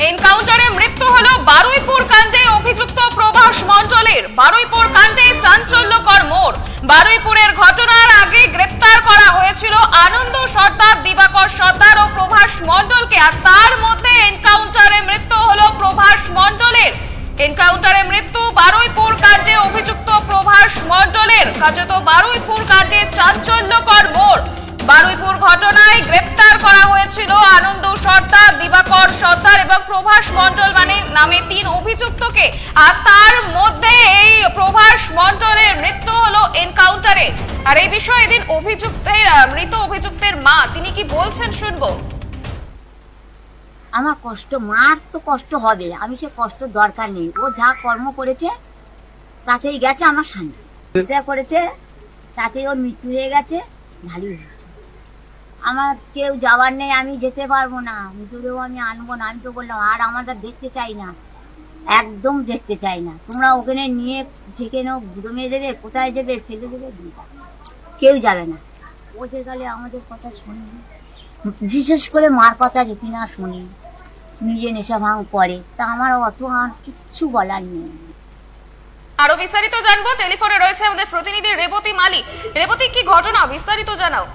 এনকাউন্টারে মৃত্যু হলো বারুইপুর কাণ্ডে অভিযুক্ত প্রভাস মণ্ডলের। বারুইপুর কাণ্ডে চাঞ্চল্যকর মোড়। বারুইপুরের ঘটনার আগে গ্রেপ্তার করা হয়েছিল আনন্দ সর্দার, দিবাকর সর্দার ও প্রভাস মণ্ডলকে, আর তার মধ্যে এনকাউন্টারে মৃত্যু হলো প্রভাস মণ্ডলের। এনকাউন্টারে মৃত্যু বারুইপুর কাণ্ডে অভিযুক্ত প্রভাস মণ্ডলের। কার্যত বারুইপুর কাণ্ডে চাঞ্চল্যকর মোড়। বারুইপুর ঘটনায় গ্রেপ্তার করা হয়েছিল আনন্দ সর্দার, দিবাকর সর্দার এবং প্রভাস মণ্ডল নামে 3 অভিযুক্তকে, আর তার মধ্যে এই প্রভাস মণ্ডলের মৃত্যু হলো এনকাউন্টারে। আর এই বিষয়ে এদিন মৃত অভিযুক্তের মা তিনি কি বলছেন শুনবো। আমার কষ্ট, মার তো কষ্ট হবে, আমি সে কষ্ট দরকার নেই। ও যা কর্ম করেছে তাতেই গেছে, আমার শান্তি। যেটা করেছে তাতেই ওর মৃত্যু হয়ে গেছে, ভালোই হয়েছে। আমার কেউ যাওয়ার নেই, আমি যেতে পারবো না, মৃতদেহ আমি আনবো না। আমি তো বললাম আর আমাদের দেখতে চাই না, একদম দেখতে চাই না। তোমরা ওখানে নিয়ে যেখানে জমে দেবে, কোথায় দেবে, ফেলে দেবে, কেউ যাবে না। ওদের গেলে আমাদের কথা শুনি, বিশেষ করে মার কথা যদি না শুনি, নিজে নেশা ভাঙ করে, তা আমার অত আর কিচ্ছু বলার নেই। আরো বিস্তারিত জানবো, টেলিফোনে রয়েছে আমাদের প্রতিনিধি রেবতী মালি। রেবতী, কি ঘটনা, বিস্তারিত জানাও।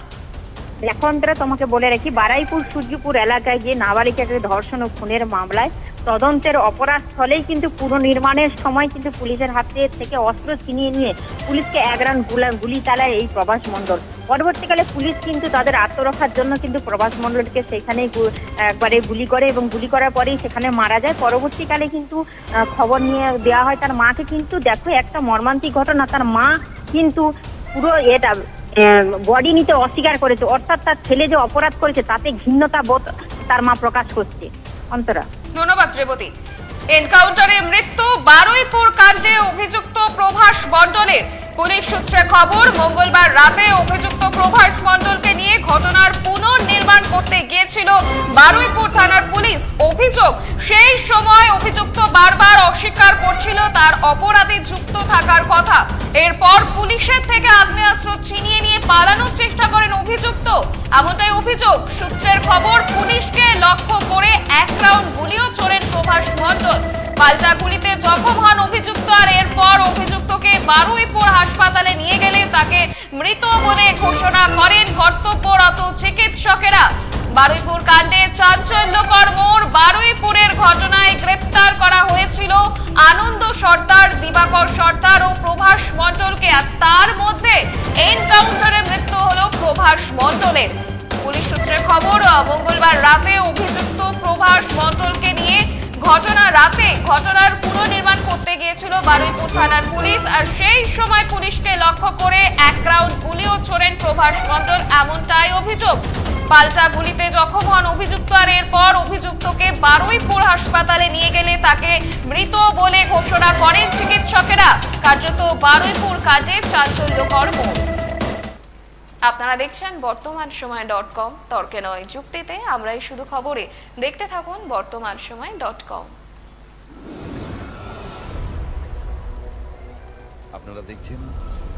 এখন তোমাকে বলে রাখি, বারুইপুর সূর্যপুর এলাকায় গিয়ে নাবালিকাকে ধর্ষণ ও খুনের মামলায় তদন্তের অপরাধ স্থলেই কিন্তু পুনর্নির্মাণের সময় কিন্তু পুলিশের হাতে থেকে অস্ত্র ছিনিয়ে নিয়ে পুলিশকে 1 রাউন্ড গুলি চালায় এই প্রভাস মণ্ডল। পরবর্তীকালে পুলিশ কিন্তু তাদের আত্মরক্ষার জন্য কিন্তু প্রভাস মণ্ডলকে সেখানেই একবারে গুলি করে এবং গুলি করার পরেই সেখানে মারা যায়। পরবর্তীকালে কিন্তু খবর নিয়ে দেওয়া হয় তার মাকে। কিন্তু দেখো, একটা মর্মান্তিক ঘটনা, তার মা কিন্তু পুরো বডি নিতে অস্বীকার করেছে, অর্থাৎ তার ছেলে যে অপরাধ করেছে তাতে ঘৃণ্যতা বোধ তার মা প্রকাশ করছে। অন্তরা, ধন্যবাদ রেবতী। এনকাউন্টারে মৃত্যু বারুইপুর কাণ্ডে অভিযুক্ত প্রভাস মণ্ডলের। পুলিশ সূত্রে খবর, মঙ্গলবার রাতে অভিযুক্ত প্রভাস মণ্ডলকে নিয়ে ঘটনার পুনর্নির্মাণ করতে গিয়েছিল বারুইপুর থানার পুলিশ। অভিযোগ, সেই সময় অভিযুক্ত বারবার অস্বীকার করছিল তার অপরাধে যুক্ত থাকার কথা। এরপর পুলিশের থেকে আগ্নেয়াস্ত্র ছিনিয়ে নিয়ে পালানোর চেষ্টা করেন অভিযুক্ত, এমনটাই অভিযোগ। সূত্রের খবর, পুলিশকে লক্ষ্য করে 1 রাউন্ড গুলিও ছোড়েন প্রভাস মণ্ডল। পাল্টা গুলিতে জখম হন অভিযুক্ত, আর এরপর অভিযুক্তকে বারুইপুর হাসপাতালে নিয়ে গেলে তাকে মৃত বলে ঘোষণা করেন কর্তব্যরত চিকিৎসকেরা। বারুইপুর কাণ্ডে চাঞ্চল্যকর মোড়। বারুইপুরের ঘটনায় গ্রেপ্তার করা হয়েছিল আনন্দ সর্দার, দিবাকর সর্দার ও প্রভাস মণ্ডলকে, আর তার মধ্যে এনকাউন্টারে মৃত্যু হলো প্রভাস মণ্ডলের। পুলিশ সূত্রে খবর, মঙ্গলবার রাতে অভিযুক্ত প্রভাস মণ্ডলকে নিয়ে ঘটনার পুনর্নির্মাণ করতে গিয়েছিল বারুইপুর থানার পুলিশ, আর সেই সময় পুলিশকে লক্ষ্য করে 1 রাউন্ড গুলিও ছোড়েন প্রভাস মণ্ডল, এমনটাই অভিযোগ। পাল্টা গুলিতে জখম হন অভিযুক্ত, আর এরপর অভিযুক্তকে বারুইপুর হাসপাতালে নিয়ে গেলে তাকে মৃত বলে ঘোষণা করেন চিকিৎসকেরা। কার্যত বারুইপুর কাণ্ডে চাঞ্চল্যকর মোড়। আপনারা দেখছেন বর্তমানসময়.com, তর্কে নয় যুক্তিতে আমরাই শুধু খবরে। দেখতে থাকুন বর্তমানসময়.com। আপনারা দেখছেন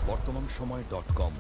বর্তমানসময়.com।